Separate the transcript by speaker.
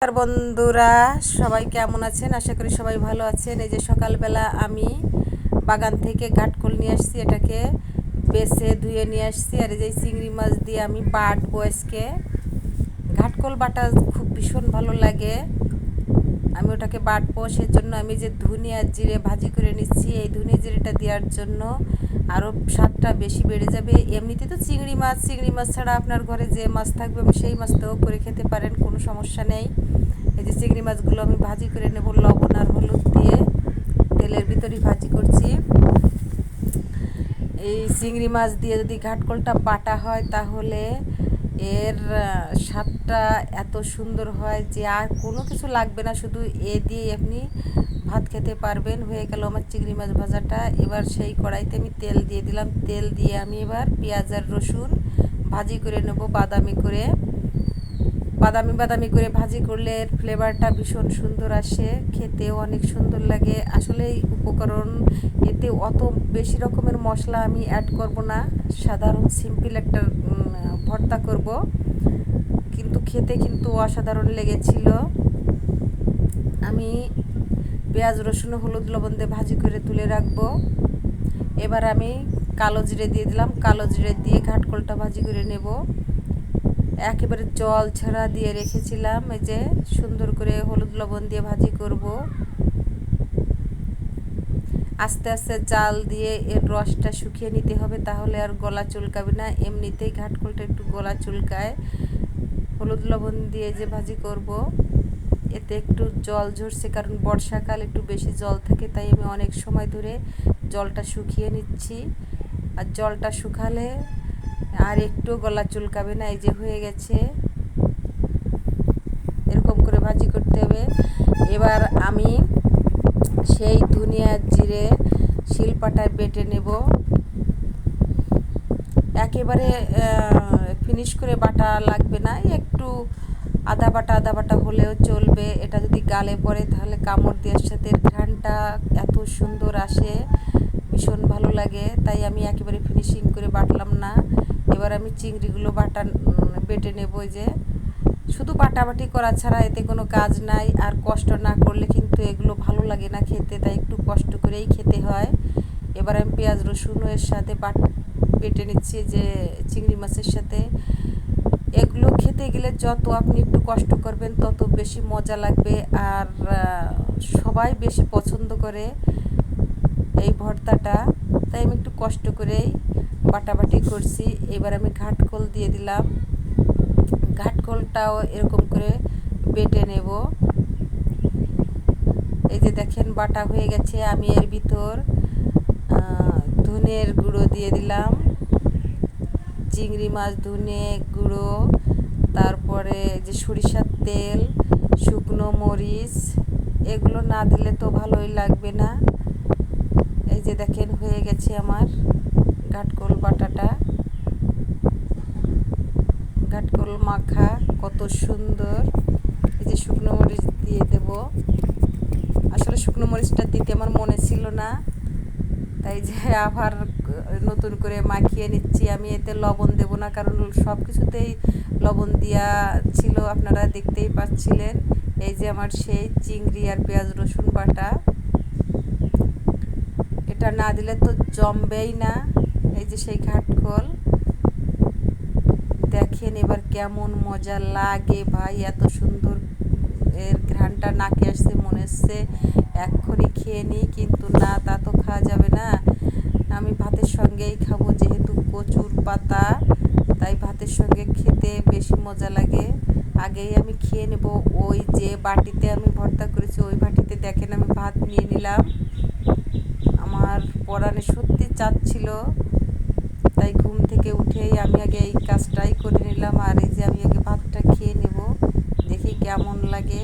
Speaker 1: আর বন্ধুরা, সবাই কেমন আছেন? আশা করি সবাই ভালো আছেন। এই যে সকালবেলা আমি বাগান থেকে ঘাটকোল নিয়ে আসছি, এটাকে বেছে ধুয়ে নিয়ে আসছি। আর এই যে চিংড়ি মাছ দিয়ে আমি বাটবো আজকে। ঘাটকোল বাটা খুব ভীষণ ভালো লাগে, আমি ওটাকে বাটবো। সেজন্য আমি যে ধনে আর জিরে ভাজি করে নিচ্ছি, এই ধনে জিরেটা দেওয়ার জন্য আরও স্বাদটা বেশি বেড়ে যাবে। এমনিতে তো চিংড়ি মাছ ছাড়া আপনার ঘরে যে মাছ থাকবে সেই মাছটাও করে খেতে পারেন, কোনো সমস্যা নেই। এই যে চিংড়ি মাছগুলো আমি ভাজি করে নেব লবণ আর হলুদ দিয়ে, তেলের ভিতরেই ভাজি করছি। এই চিংড়ি মাছ দিয়ে যদি ঘাটকোলটা বাটা হয় তাহলে এর স্বাদটা এত সুন্দর হয় যে আর কোনো কিছু লাগবে না, শুধু এ দিয়ে আপনি ভাত খেতে পারবেন। হয়ে গেল আমার চিংড়ি মাছ ভাজাটা। এবার সেই কড়াইতে আমি তেল দিয়ে দিলাম। তেল দিয়ে আমি এবার পেঁয়াজ আর রসুন ভাজি করে নেব বাদামি করে। বাদামি করে ভাজি করলে এর ফ্লেভারটা ভীষণ সুন্দর আসে, খেতেও অনেক সুন্দর লাগে। আসলে এই উপকরণ, এতে অত বেশি রকমের মশলা আমি অ্যাড করব না, সাধারণ সিম্পল একটা ভর্তা করব, কিন্তু খেতে কিন্তু অসাধারণ লেগেছিল। আমি পেঁয়াজ রসুন হলুদ লবণ দিয়ে ভাজি করে তুলে রাখবো। এবার আমি কালো জিরে দিয়ে দিলাম। কালো জিরে দিয়ে ঘাটকোলটা ভাজি করে নেব। একেবারে জল ছাড়া দিয়ে রেখেছিলাম, এই যে সুন্দর করে হলুদ লবণ দিয়ে ভাজি করব। আস্তে আস্তে জাল দিয়ে এর রসটা শুকিয়ে নিতে হবে, তাহলে আর গলা চুলকাবে না। এমনিতেই ঘাটকোলটা একটু গলা চুলকায়। হলুদ লবণ দিয়ে যে ভাজি করব, এতে একটু জল ঝরছে, কারণ বর্ষাকাল একটু বেশি জল থাকে, তাই আমি অনেক সময় ধরে জলটা শুকিয়ে নিচ্ছি। আর জলটা শুকালে আর একটু গলা চুলকাবে না। এই যে হয়ে গেছে, এরকম করে ভাজি করতে হবে। এবার আমি সেই ধনিয়া জিরে শিলপাটায় বেটে নেব। একেবারে ফিনিশ করে বাটা লাগবে না, একটু আদা বাটা হলেও চলবে। এটা যদি গালে পড়ে তাহলে কামড় দেওয়ার সাথে ঘ্রাণটা এত সুন্দর আসে, ভীষণ ভালো লাগে। তাই আমি একেবারে ফিনিশিং করে বাটলাম না। এবার আমি চিংড়িগুলো বেটে নেব। যে শুধু বাটাবাটি করা ছাড়া এতে কোনো কাজ নাই, আর কষ্ট না করলে কিন্তু এগুলো ভালো লাগে না খেতে, তাই একটু কষ্ট করেই খেতে হয়। এবার আমি পেঁয়াজ রসুন এর সাথে বেটে নিচ্ছি, যে চিংড়ি মাছের সাথে। এগুলো খেতে গেলে যত আপনি একটু কষ্ট করবেন তত বেশি মজা লাগবে, আর সবাই বেশি পছন্দ করে এই ভর্তাটা, তাই আমি একটু কষ্ট করেই বাটাবাটি করছি। এবার আমি ঘাটকোল দিয়ে দিলাম। ঘাটকোলটাও এরকম করে বেটে নেব। এই যে দেখেন বাটা হয়ে গেছে। আমি এর ভিতর ধনের গুঁড়ো দিয়ে দিলাম, চিংড়ি মাছ ধনে গুঁড়ো, তারপরে যে সরিষার তেল, শুকনো মরিচ, এগুলো না দিলে তো ভালোই লাগবে না। এই যে দেখেন হয়ে গেছে আমার ঘাটকোল বাটাটা। ঘাটকোল মাখা কত সুন্দর। এই যে শুকনো মরিচ দিয়ে দেব। আসলে শুকনো মরিচটা দিতে আমার মনে ছিল না, তাই যে আবার নতুন করে মাখিয়ে নিচ্ছি। আমি এতে লবণ দেব না, কারণ সব কিছুতেই লবণ দেওয়া ছিল, আপনারা দেখতেই পাচ্ছিলেন। এই যে আমার সেই চিংড়ি আর পেঁয়াজ রসুন বাটা, এটা না দিলে তো জমবেই না। এই যে সেই ঘাটকোল, দেখেন এবার কেমন মজা লাগে ভাই, এত সুন্দর এর ঘ্রাণটা নাকে আসছে, মনে হচ্ছে এক্ষুনি খেয়ে নিই, কিন্তু না, তা তো খাওয়া যাবে না। আমি ভাতের সঙ্গেই খাবো, যেহেতু কচুর পাতা, তাই ভাতের সঙ্গে খেতে বেশি মজা লাগে। আগেই আমি খেয়ে নেব। ওই যে বাটিতে আমি ভর্তা করেছি, ওই বাটিতে দেখেন আমি ভাত নিয়ে নিলাম। আমার পরাণে সত্যি চাচ্ছিল, তাই ঘুম থেকে উঠেই আমি আগে এই কাজটাই করে নিলাম। আর এই যে আমি আগে ভাতটা খেয়ে নেব, দেখি কেমন লাগে।